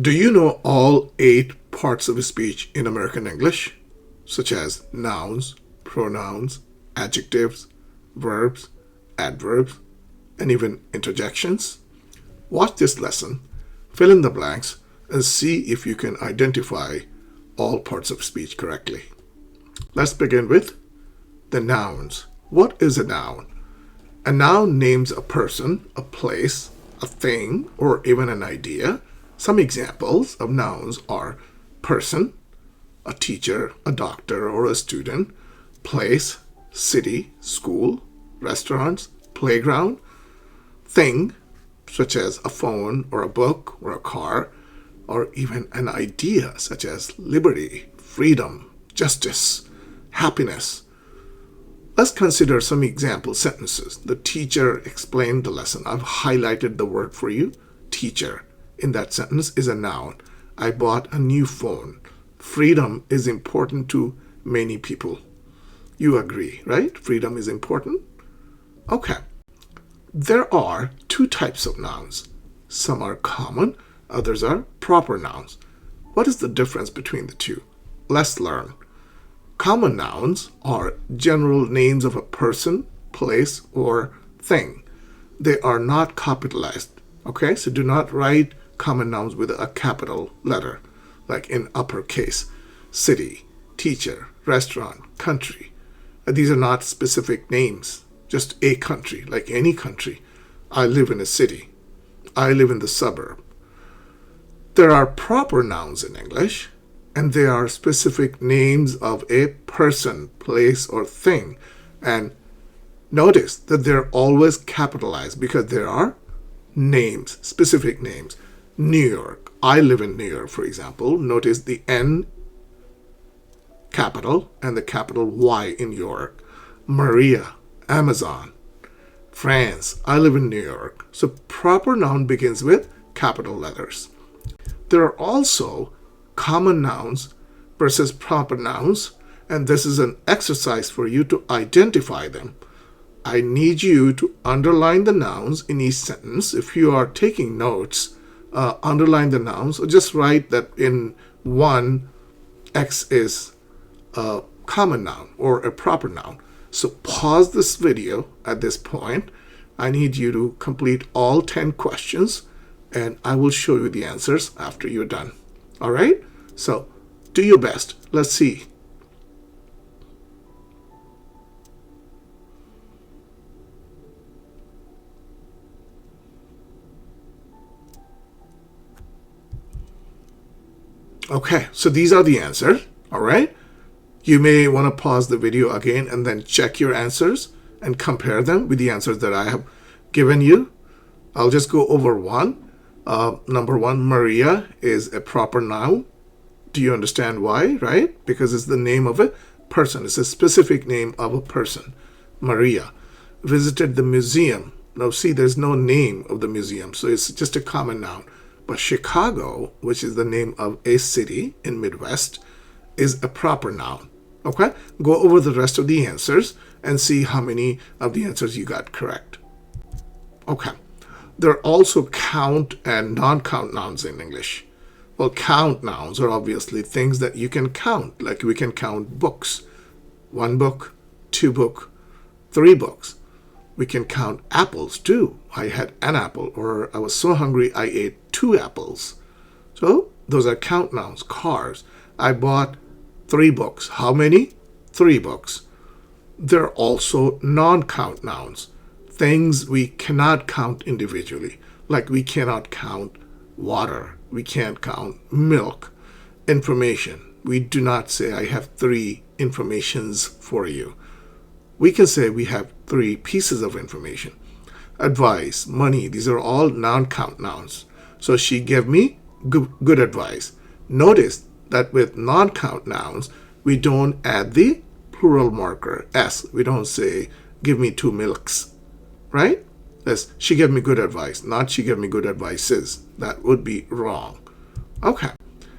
Do you know all 8 parts of speech in American English, such as nouns, pronouns, adjectives, verbs, adverbs, and even interjections? Watch this lesson, fill in the blanks, and see if you can identify all parts of speech correctly. Let's begin with the nouns. What is a noun? A noun names a person, a place, a thing, or even an idea. Some examples of nouns are person, a teacher, a doctor, or a student, place, city, school, restaurants, playground, thing, such as a phone or a book or a car, or even an idea such as liberty, freedom, justice, happiness. Let's consider some example sentences. The teacher explained the lesson. I've highlighted the word for you, teacher. In that sentence is a noun. I bought a new phone. Freedom is important to many people. You agree, right? Freedom is important? Okay. There are 2 types of nouns. Some are common, others are proper nouns. What is the difference between the two? Let's learn. Common nouns are general names of a person, place, or thing. They are not capitalized. Okay, so do not write common nouns with a capital letter, like in uppercase. City, teacher, restaurant, country. These are not specific names, just a country, like any country. I live in a city. I live in the suburb. There are proper nouns in English, and they are specific names of a person, place, or thing. And notice that they're always capitalized because there are names, specific names. New York. I live in New York, for example. Notice the N capital and the capital Y in York. Maria, Amazon. France. I live in New York. So proper noun begins with capital letters. There are also common nouns versus proper nouns, and this is an exercise for you to identify them. I need you to underline the nouns in each sentence. If you are taking notes, underline the nouns, or just write that in one, X is a common noun or a proper noun. So pause this video at this point. I need you to complete all 10 questions, and I will show you the answers after you're done. All right? So do your best. Let's see. Okay, so these are the answers. All right? You may want to pause the video again and then check your answers and compare them with the answers that I have given you. I'll just go over one. Number 1, Maria is a proper noun. Do you understand why, right? Because it's the name of a person. It's a specific name of a person. Maria visited the museum. Now see, there's no name of the museum, so it's just a common noun. But Chicago, which is the name of a city in Midwest, is a proper noun. Okay? Go over the rest of the answers and see how many of the answers you got correct. Okay. There are also count and non-count nouns in English. Well, count nouns are obviously things that you can count, like we can count books. 1 book, 2 book, 3 books. We can count apples too. I had an apple, or I was so hungry I ate 2 apples. So those are count nouns. Cars. I bought 3 books. How many? 3 books. There are also non-count nouns. Things we cannot count individually, like we cannot count water, we can't count milk. Information. We do not say, I have 3 informations for you. We can say we have 3 pieces of information. Advice, money, these are all non-count nouns. So she gave me good advice. Notice that with non-count nouns, we don't add the plural marker, S. We don't say, give me 2 milks. Right? Yes, she gave me good advice, not she gave me good advices. That would be wrong. Okay,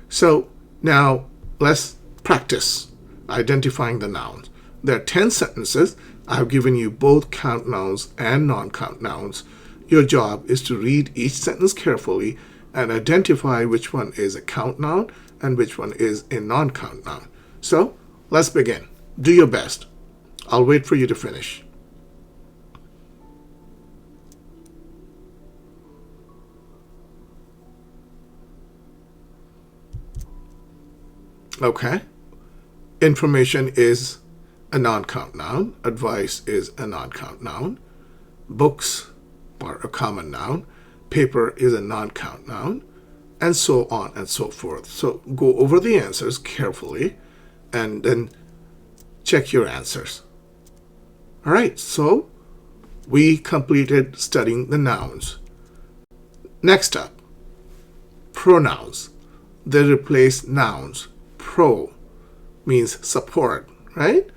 so now let's practice identifying the nouns. There are 10 sentences. I have given you both count nouns and non-count nouns. Your job is to read each sentence carefully and identify which one is a count noun and which one is a non-count noun. So let's begin. Do your best. I'll wait for you to finish. Okay. Information is a non-count noun. Advice is a non-count noun. Books are a common noun. Paper is a non-count noun. And so on and so forth. So go over the answers carefully and then check your answers. All right, so we completed studying the nouns. Next up, pronouns. They replace nouns. Pro means support, right?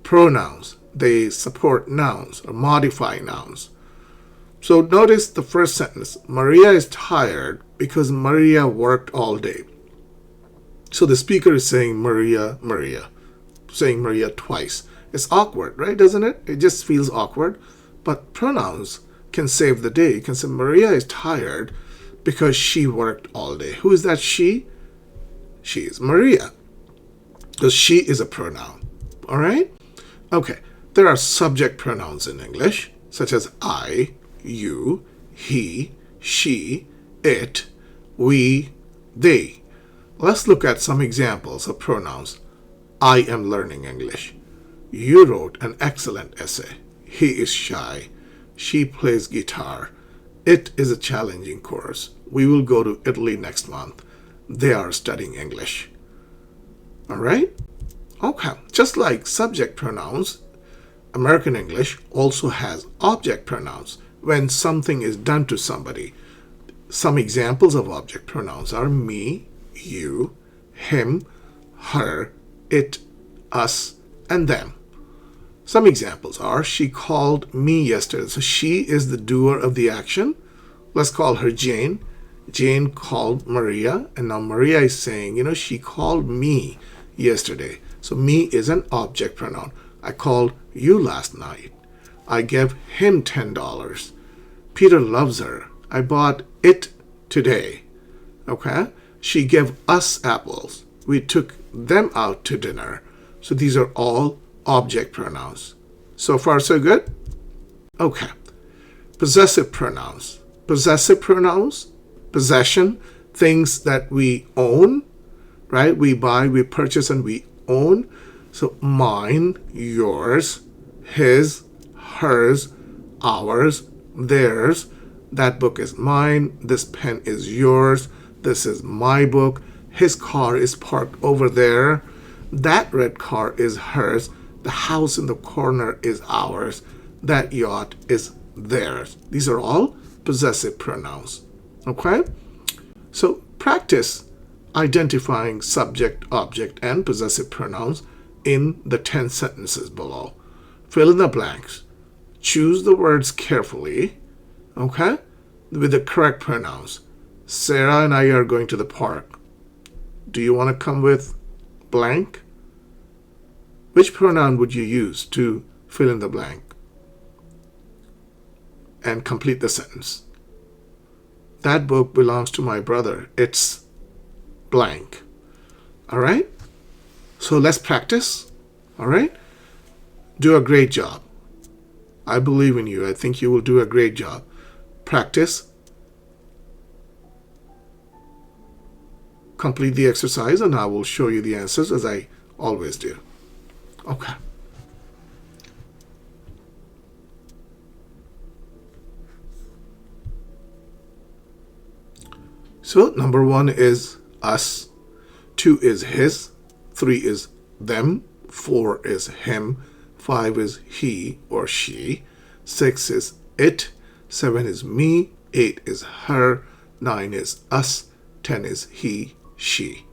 Pronouns, they support nouns or modify nouns. So notice the first sentence. Maria is tired because Maria worked all day. So the speaker is saying Maria, Maria, saying Maria twice. It's awkward, right? Doesn't it? It just feels awkward. But pronouns can save the day. You can say Maria is tired because she worked all day. Who is that she? She is Maria. Because she is a pronoun. All right? Okay. There are subject pronouns in English, such as I, you, he, she, it, we, they. Let's look at some examples of pronouns. I am learning English. You wrote an excellent essay. He is shy. She plays guitar. It is a challenging course. We will go to Italy next month. They are studying English. All right? Okay. Just like subject pronouns, American English also has object pronouns when something is done to somebody. Some examples of object pronouns are me, you, him, her, it, us, and them. Some examples are she called me yesterday. So she is the doer of the action. Let's call her Jane. Jane called Maria, and now Maria is saying, she called me yesterday. So me is an object pronoun. I called you last night. I gave him $10. Peter loves her. I bought it today. Okay? She gave us apples. We took them out to dinner. So these are all object pronouns. So far, so good? Okay. Possessive pronouns. Possessive pronouns, possession, things that we own, right? We buy, we purchase, and we own. So mine, yours, his, hers, ours, theirs. That book is mine. This pen is yours. This is my book. His car is parked over there. That red car is hers. The house in the corner is ours. That yacht is theirs. These are all possessive pronouns. Okay? So practice identifying subject, object, and possessive pronouns in the 10 sentences below. Fill in the blanks. Choose the words carefully, okay, with the correct pronouns. Sarah and I are going to the park. Do you want to come with blank? Which pronoun would you use to fill in the blank and complete the sentence? That book belongs to my brother. It's blank. All right? So let's practice. All right? Do a great job. I believe in you. I think you will do a great job. Practice. Complete the exercise, and I will show you the answers as I always do. Okay. So number 1 is us, 2 is his, 3 is them, 4 is him, 5 is he or she, 6 is it, 7 is me, 8 is her, 9 is us, 10 is he, she.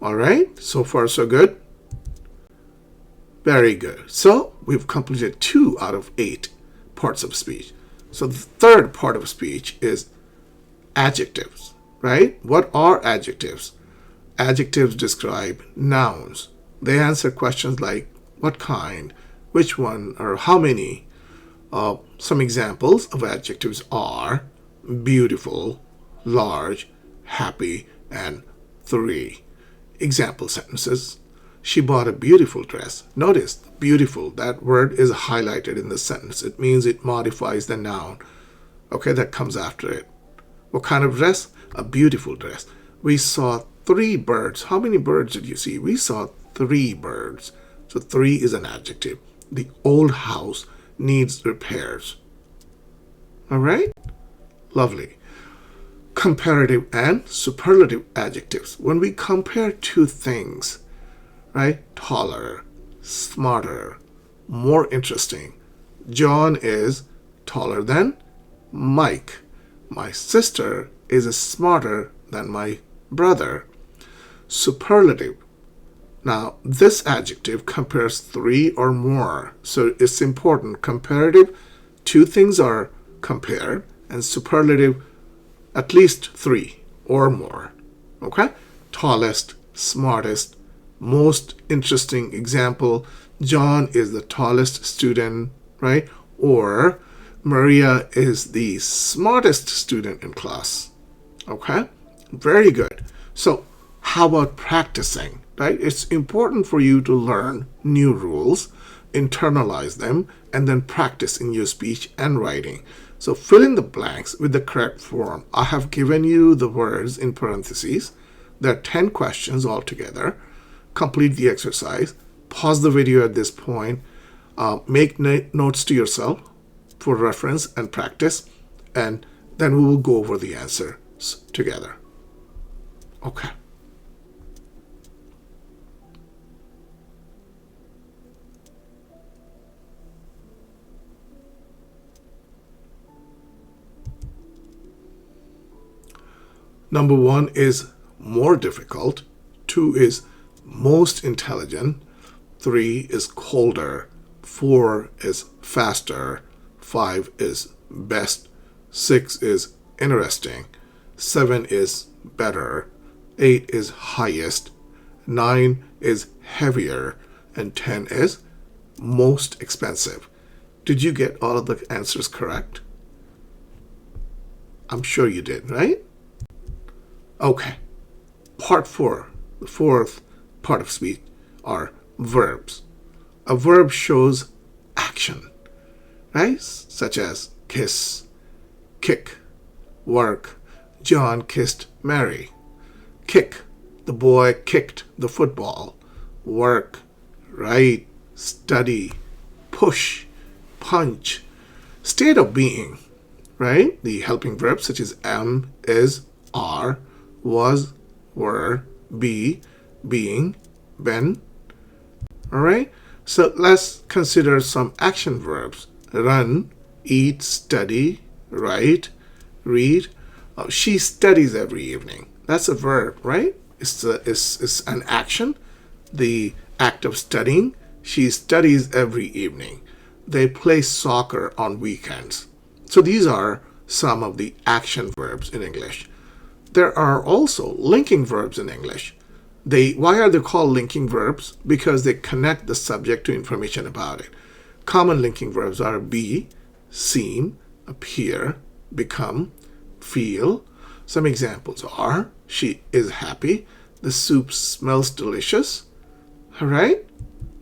All right, so far so good? Very good. So we've completed 2 out of 8 parts of speech. So the third part of speech is adjectives, right? What are adjectives? Adjectives describe nouns. They answer questions like what kind, which one, or how many. Some examples of adjectives are beautiful, large, happy, and 3. Example sentences. She bought a beautiful dress. Notice, beautiful, that word is highlighted in the sentence. It means it modifies the noun, okay, that comes after it. What kind of dress? A beautiful dress. We saw 3 birds. How many birds did you see? We saw 3 birds. So 3 is an adjective. The old house needs repairs. All right? Lovely. Comparative and superlative adjectives. When we compare two things, right? Taller, smarter, more interesting. John is taller than Mike. My sister is smarter than my brother. Superlative. Now, this adjective compares 3 or more. So it's important. Comparative, 2 things are compared, and superlative, at least 3 or more. Okay? Tallest, smartest, most interesting. Example, John is the tallest student, right? Or Maria is the smartest student in class. Okay? Very good. So how about practicing, right? It's important for you to learn new rules, internalize them, and then practice in your speech and writing. So fill in the blanks with the correct form. I have given you the words in parentheses. There are 10 questions altogether. Complete the exercise. Pause the video at this point. Make notes to yourself for reference and practice. And then we will go over the answers together. Okay. Number 1 is more difficult. 2 is most intelligent. 3 is colder. 4 is faster. 5 is best. 6 is interesting. 7 is better. 8 is highest. 9 is heavier. And 10 is most expensive. Did you get all of the answers correct? I'm sure you did, right? Okay. Part 4, the fourth part of speech, are verbs. A verb shows action, right? Such as kiss, kick, work. John kissed Mary. Kick, the boy kicked the football. Work, write, study, push, punch. State of being, right? The helping verbs such as am, is, are, was, were, be, being, been. All right? So let's consider some action verbs. Run, eat, study, write, read. She studies every evening. That's a verb, right? It's an action. The act of studying. She studies every evening. They play soccer on weekends. So these are some of the action verbs in English. There are also linking verbs in English. Why are they called linking verbs? Because they connect the subject to information about it. Common linking verbs are be, seem, appear, become, feel. Some examples are, she is happy, the soup smells delicious. All right?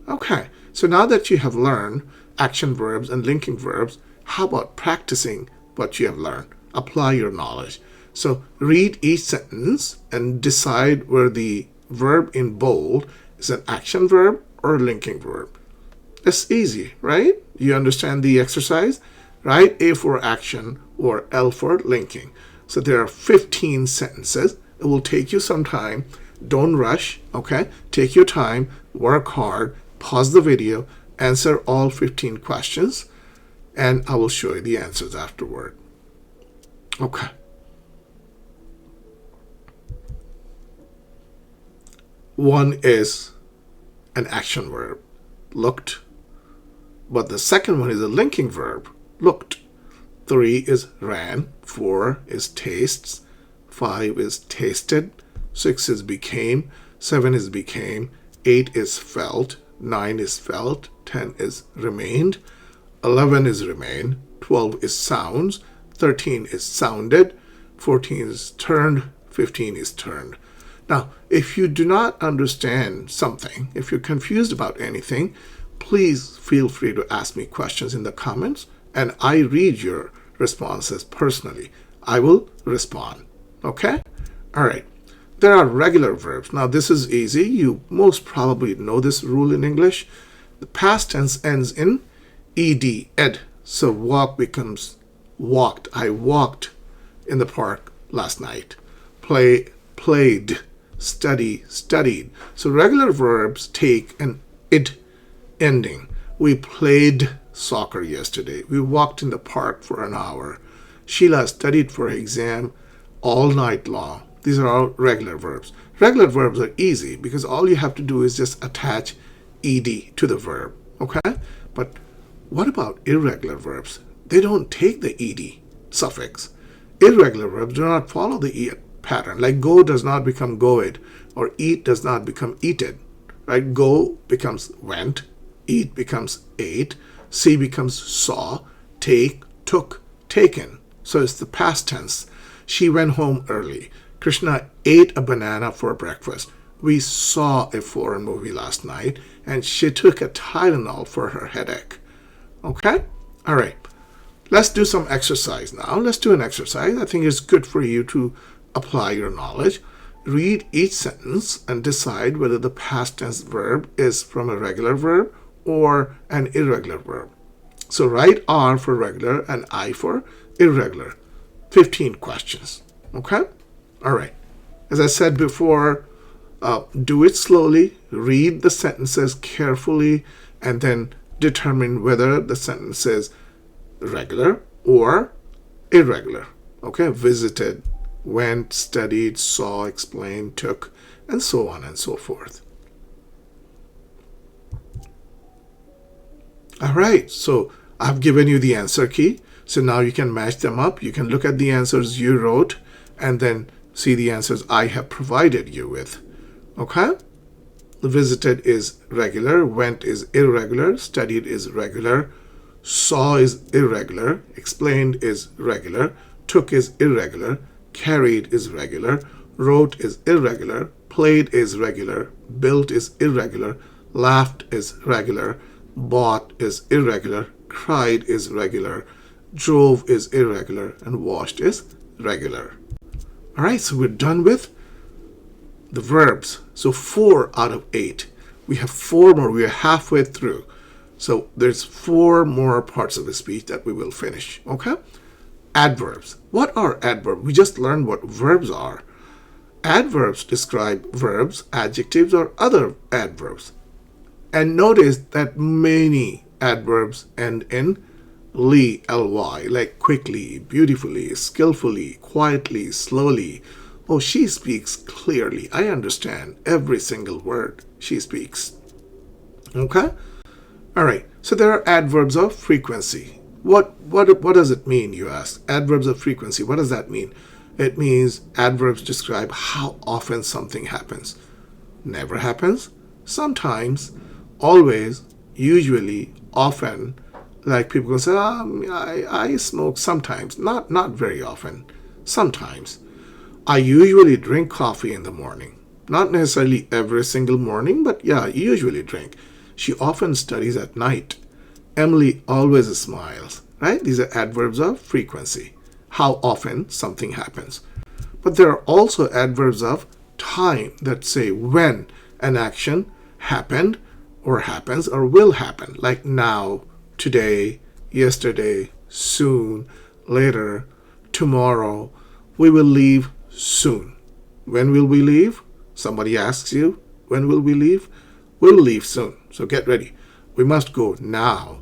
Okay, so now that you have learned action verbs and linking verbs, how about practicing what you have learned? Apply your knowledge. So read each sentence and decide where the verb in bold is an action verb or a linking verb. It's easy, right? You understand the exercise? Write A for action or L for linking. So there are 15 sentences. It will take you some time. Don't rush, okay? Take your time, work hard, pause the video, answer all 15 questions, and I will show you the answers afterward. Okay. One is an action verb, looked. But the second one is a linking verb, looked. 3 is ran. 4 is tastes. 5 is tasted. 6 is became. 7 is became. 8 is felt. 9 is felt. 10 is remained. 11 is remain. 12 is sounds. 13 is sounded. 14 is turned, 15 is turned. Now, if you do not understand something, if you're confused about anything, please feel free to ask me questions in the comments, and I read your responses personally. I will respond. Okay? All right. There are regular verbs. Now, this is easy. You most probably know this rule in English. The past tense ends in ed, ed. So walk becomes walked. I walked in the park last night. Play, played. Study, studied. So regular verbs take an id ending. We played soccer yesterday. We walked in the park for an hour. Sheila studied for her exam all night long. These are all regular verbs. Regular verbs are easy because all you have to do is just attach ed to the verb. Okay? But what about irregular verbs? They don't take the ed suffix. Irregular verbs do not follow the pattern. Like go does not become goed, or eat does not become eated. Right? Go becomes went, eat becomes ate, see becomes saw, take, took, taken. So it's the past tense. She went home early. Krishna ate a banana for breakfast. We saw a foreign movie last night, and she took a Tylenol for her headache. Okay? All right. Let's do some exercise now. Let's do an exercise. I think it's good for you to apply your knowledge. Read each sentence and decide whether the past tense verb is from a regular verb or an irregular verb. So write R for regular and I for irregular. 15 questions. Okay? All right. As I said before, do it slowly, read the sentences carefully, and then determine whether the sentence is regular or irregular. Okay? Visited, went, studied, saw, explained, took, and so on and so forth. All right, so I've given you the answer key. So now you can match them up. You can look at the answers you wrote and then see the answers I have provided you with. Okay? Visited is regular, went is irregular, studied is regular, saw is irregular, explained is regular, took is irregular, carried is regular, wrote is irregular, played is regular, built is irregular, laughed is regular, bought is irregular, cried is regular, drove is irregular, and washed is regular. All right, so we're done with the verbs. So 4 out of 8. We have 4 more. We are halfway through. So there's 4 more parts of the speech that we will finish. Okay? Adverbs. What are adverbs? We just learned what verbs are. Adverbs describe verbs, adjectives, or other adverbs. And notice that many adverbs end in ly, ly, like quickly, beautifully, skillfully, quietly, slowly. Oh, she speaks clearly. I understand every single word she speaks. Okay? All right. So there are adverbs of frequency. What does it mean, you ask? Adverbs of frequency. What does that mean? It means adverbs describe how often something happens. Never happens. Sometimes. Always. Usually. Often. Like people can say, I smoke sometimes. Not very often. Sometimes. I usually drink coffee in the morning. Not necessarily every single morning, but yeah, I usually drink. She often studies at night. Emily always smiles, right? These are adverbs of frequency. How often something happens. But there are also adverbs of time that say when an action happened or happens or will happen, like now, today, yesterday, soon, later, tomorrow. We will leave soon. When will we leave? Somebody asks you, when will we leave? We'll leave soon. So get ready. We must go now.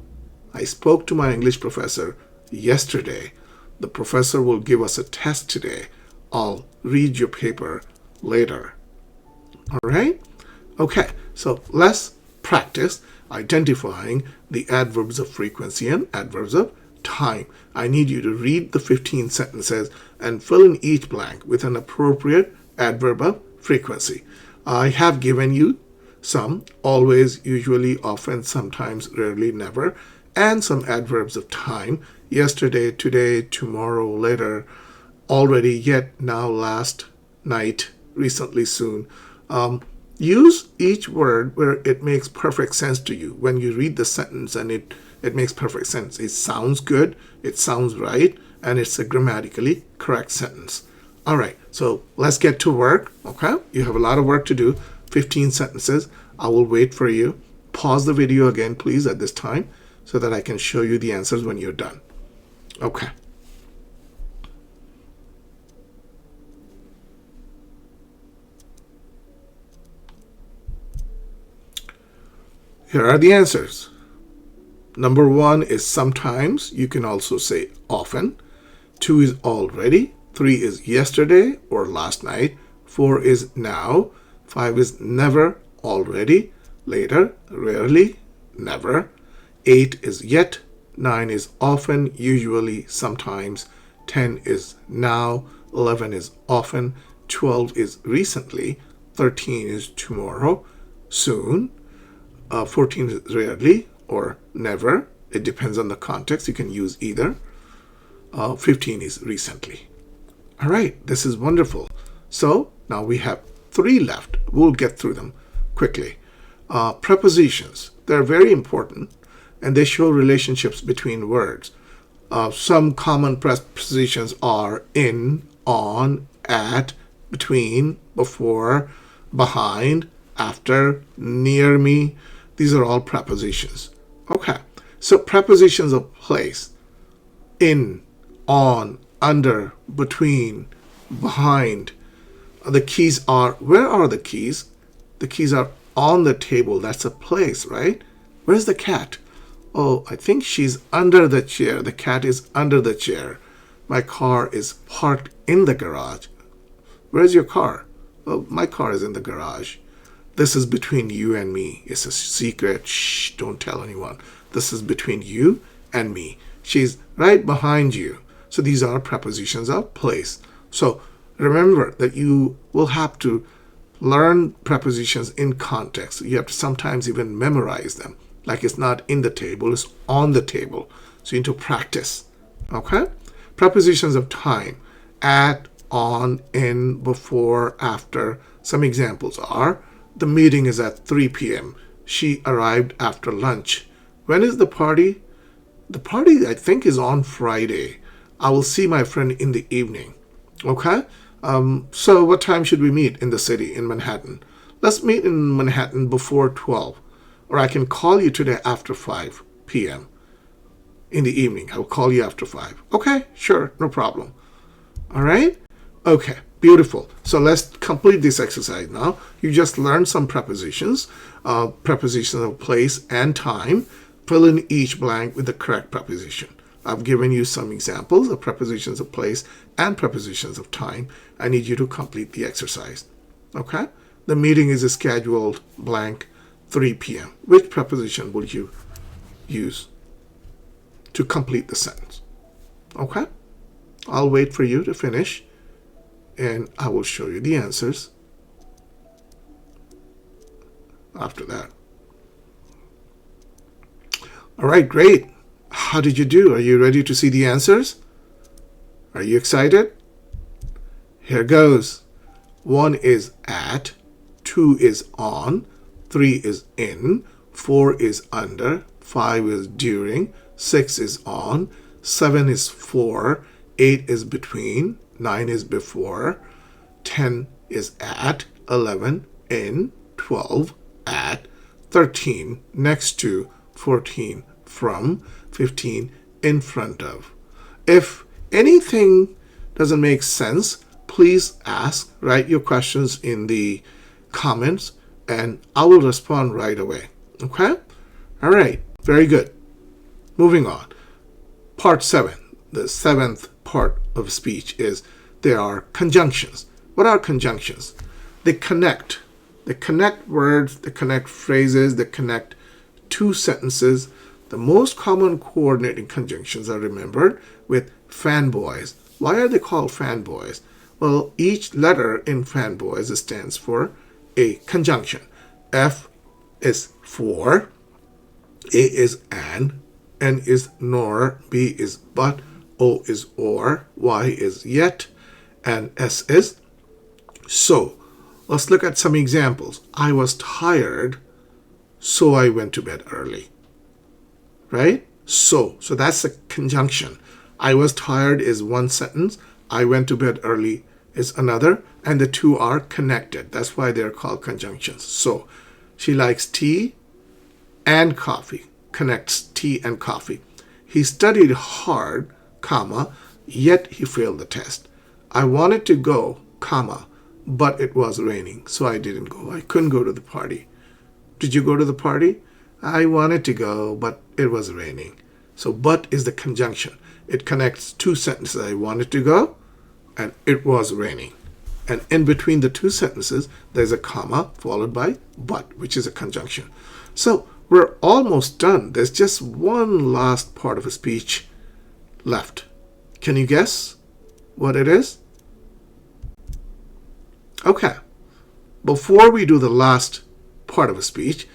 I spoke to my English professor yesterday. The professor will give us a test today. I'll read your paper later. All right? Okay, so let's practice identifying the adverbs of frequency and adverbs of time. I need you to read the 15 sentences and fill in each blank with an appropriate adverb of frequency. I have given you some always, usually, often, sometimes, rarely, never, and some adverbs of time: yesterday, today, tomorrow, later, already, yet, now, last, night, recently, soon. Use each word where it makes perfect sense to you. When you read the sentence and it makes perfect sense. It sounds good, it sounds right, and it's a grammatically correct sentence. All right, so let's get to work, okay? You have a lot of work to do, 15 sentences. I will wait for you. Pause the video again, please, at this time, so that I can show you the answers when you're done. Okay. Here are the answers. Number 1 is sometimes. You can also say often. 2 is already. 3 is yesterday or last night. 4 is now. 5 is never, already, later, rarely, never. 8 is yet. 9 is often, usually, sometimes. 10 is now. 11 is often. 12 is recently. 13 is tomorrow, soon. 14 is rarely or never. It depends on the context. You can use either. 15 is recently. All right, this is wonderful. So now we have 3 left. We'll get through them quickly. Prepositions. They're very important, and they show relationships between words. Some common prepositions are in, on, at, between, before, behind, after, near me. These are all prepositions. Okay, so prepositions of place. In, on, under, between, behind. The keys are, where are the keys? The keys are on the table. That's a place, right? Where's the cat? Oh, I think she's under the chair. The cat is under the chair. My car is parked in the garage. Where's your car? Oh, my car is in the garage. This is between you and me. It's a secret. Shh, don't tell anyone. This is between you and me. She's right behind you. So these are prepositions of place. So remember that you will have to learn prepositions in context. You have to sometimes even memorize them. Like it's not in the table, it's on the table. So you need to practice. Okay? Prepositions of time. At, on, in, before, after. Some examples are, the meeting is at 3 p.m. She arrived after lunch. When is the party? The party, I think, is on Friday. I will see my friend in the evening. Okay? So what time should we meet in the city, in Manhattan? Let's meet in Manhattan before 12. Or I can call you today after 5 p.m. in the evening. I'll call you after 5. Okay, sure, no problem. All right? Okay, beautiful. So let's complete this exercise now. You just learned some prepositions, prepositions of place and time. Fill in each blank with the correct preposition. I've given you some examples of prepositions of place and prepositions of time. I need you to complete the exercise. Okay? The meeting is scheduled blank 3 p.m. Which preposition will you use to complete the sentence? Okay? I'll wait for you to finish, and I will show you the answers after that. All right, great. How did you do? Are you ready to see the answers? Are you excited? Here goes. 1 is at, 2 is on, 3 is in, 4 is under, 5 is during, 6 is on, 7 is for, 8 is between, 9 is before, 10 is at, 11 in, 12 at, 13 next to, 14 from, 15 in front of. If anything doesn't make sense, please ask, write your questions in the comments, and I will respond right away. Okay? All right, very good. Moving on. Part 7, the 7th part of speech is there are conjunctions. What are conjunctions? They connect. They connect words, they connect phrases, they connect two sentences. The most common coordinating conjunctions are remembered with fanboys. Why are they called fanboys? Well, each letter in fanboys stands for a conjunction. F is for, A is and, N is nor, B is but, O is or, Y is yet, and S is so. Let's look at some examples. I was tired, so I went to bed early. Right? So that's a conjunction. I was tired is one sentence. I went to bed early is another. And the two are connected. That's why they're called conjunctions. So she likes tea and coffee. Connects tea and coffee. He studied hard, comma, yet he failed the test. I wanted to go, comma, but it was raining, so I didn't go. I couldn't go to the party. Did you go to the party? I wanted to go, but it was raining. So but is the conjunction. It connects two sentences. I wanted to go, and it was raining. And in between the two sentences, there's a comma followed by but, which is a conjunction. So we're almost done. There's just one last part of a speech left. Can you guess what it is? Okay. Before we do the last part of a speech,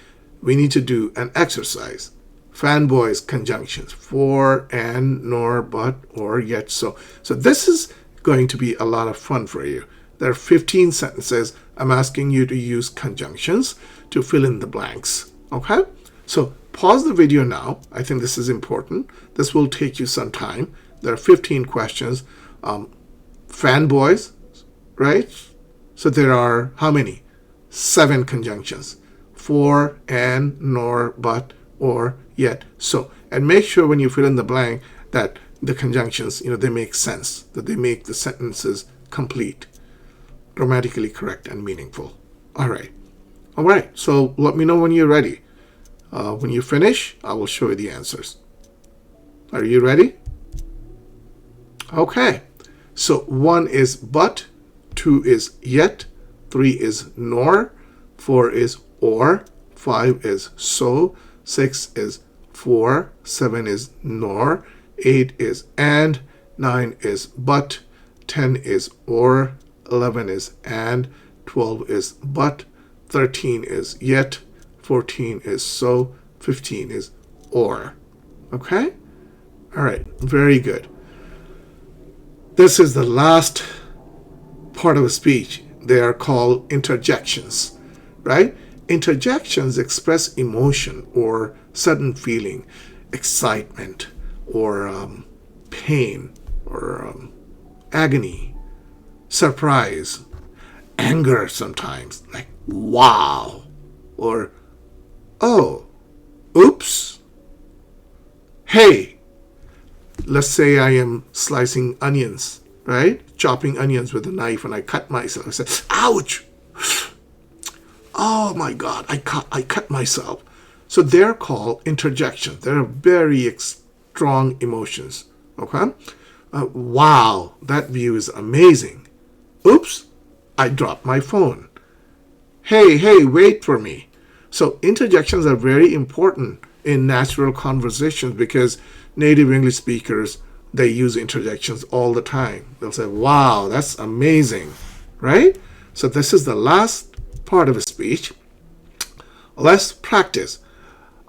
we need to do an exercise. Fanboys conjunctions. For, and, nor, but, or, yet, so. So this is going to be a lot of fun for you. There are 15 sentences. I'm asking you to use conjunctions to fill in the blanks. Okay? So pause the video now. I think this is important. This will take you some time. There are 15 questions. Fanboys, right? So there are how many? 7 conjunctions. For, and, nor, but, or, yet, so. And make sure when you fill in the blank that the conjunctions, they make sense, that they make the sentences complete, grammatically correct, and meaningful. All right. All right. So let me know when you're ready. When you finish, I will show you the answers. Are you ready? Okay. So 1 is but, 2 is yet, 3 is nor, 4 is or, 5 is so, 6 is for, 7 is nor, 8 is and, 9 is but, 10 is or, 11 is and, 12 is but, 13 is yet, 14 is so, 15 is or. Okay? All right. Very good. This is the last part of a speech. They are called interjections, right? Interjections express emotion or sudden feeling, excitement, or pain, or agony, surprise, anger sometimes, like wow, or oh, oops, hey. Let's say I am slicing onions, right? Chopping onions with a knife, and I cut myself. I say, ouch! Oh my God, I cut myself. So they're called interjections. They're very strong emotions. Okay? Wow, that view is amazing. Oops, I dropped my phone. Hey, wait for me. So interjections are very important in natural conversations because native English speakers, they use interjections all the time. They'll say, wow, that's amazing, right? So this is the last part of a speech. Let's practice.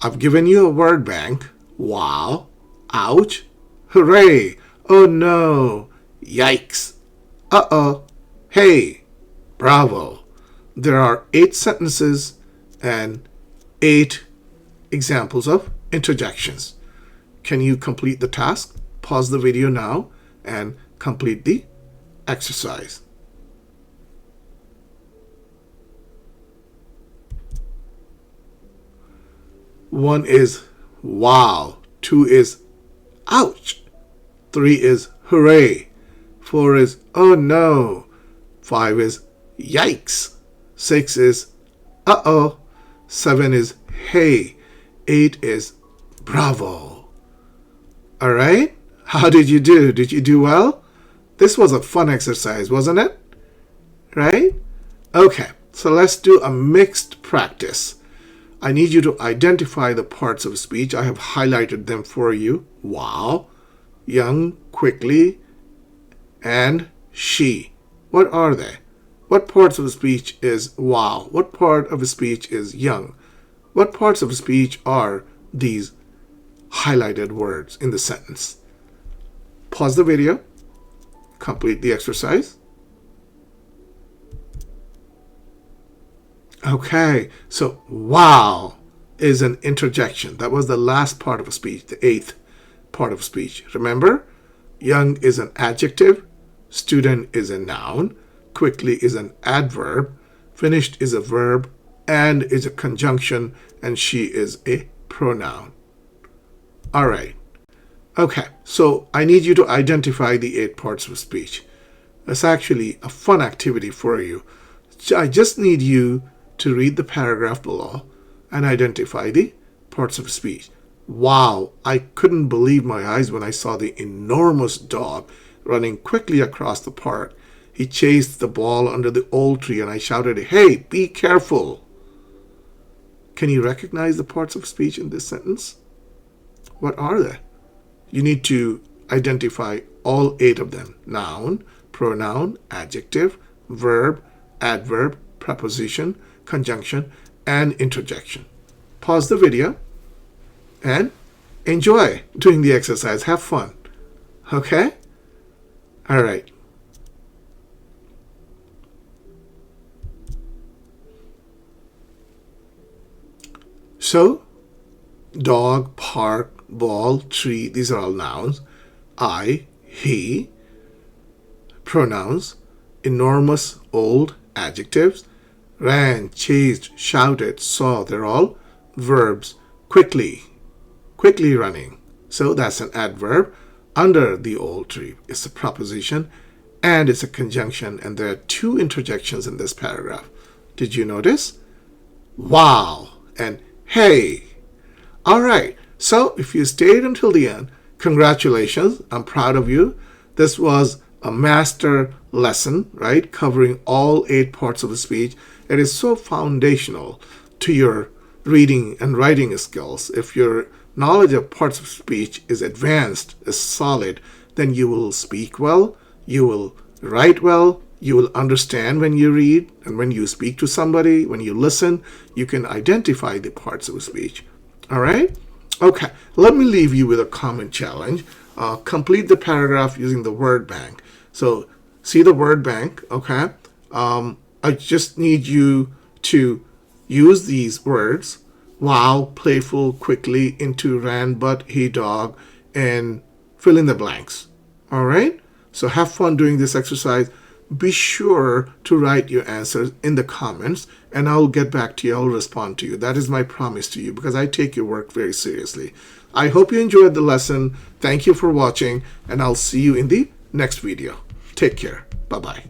I've given you a word bank. Wow, ouch, hooray, oh no, yikes, uh-oh, hey, bravo. There are 8 sentences and 8 examples of interjections. Can you complete the task? Pause the video now and complete the exercise. One is wow. 2 is ouch. 3 is hooray. 4 is oh no. 5 is yikes. 6 is uh-oh. 7 is hey. 8 is bravo. All right? How did you do? Did you do well? This was a fun exercise, wasn't it? Right? Okay, so let's do a mixed practice. I need you to identify the parts of speech. I have highlighted them for you. Wow, young, quickly, and she. What are they? What parts of speech is wow? What part of speech is young? What parts of speech are these highlighted words in the sentence? Pause the video, complete the exercise, Okay, so wow is an interjection. That was the last part of a speech, the eighth part of speech. Remember, young is an adjective, student is a noun, quickly is an adverb, finished is a verb, and is a conjunction, and she is a pronoun. All right. Okay, so I need you to identify the 8 parts of speech. That's actually a fun activity for you. I just need you to read the paragraph below and identify the parts of speech. Wow, I couldn't believe my eyes when I saw the enormous dog running quickly across the park. He chased the ball under the old tree and I shouted, "Hey, be careful." Can you recognize the parts of speech in this sentence? What are they? You need to identify all 8 of them. Noun, pronoun, adjective, verb, adverb, preposition, conjunction, and interjection. Pause the video and enjoy doing the exercise. Have fun. Okay? All right. So, dog, park, ball, tree, these are all nouns. I, he, pronouns, enormous, old, adjectives, ran, chased, shouted, saw, they're all verbs. Quickly, quickly running. So that's an adverb. Under the old tree is a preposition and it's a conjunction, and there are 2 interjections in this paragraph. Did you notice? Wow and hey. All right, so if you stayed until the end, congratulations. I'm proud of you. This was a master lesson, right? Covering all 8 parts of the speech. It is so foundational to your reading and writing skills. If your knowledge of parts of speech is advanced, is solid, then you will speak well, you will write well, you will understand when you read, and when you speak to somebody, when you listen, you can identify the parts of speech. All right? Okay, let me leave you with a comment challenge. Complete the paragraph using the word bank. So, see the word bank, okay? I just need you to use these words: wow, playful, quickly, into, ran, but, he, dog, and fill in the blanks. All right? So have fun doing this exercise. Be sure to write your answers in the comments and I'll get back to you. I'll respond to you. That is my promise to you because I take your work very seriously. I hope you enjoyed the lesson. Thank you for watching and I'll see you in the next video. Take care. Bye-bye.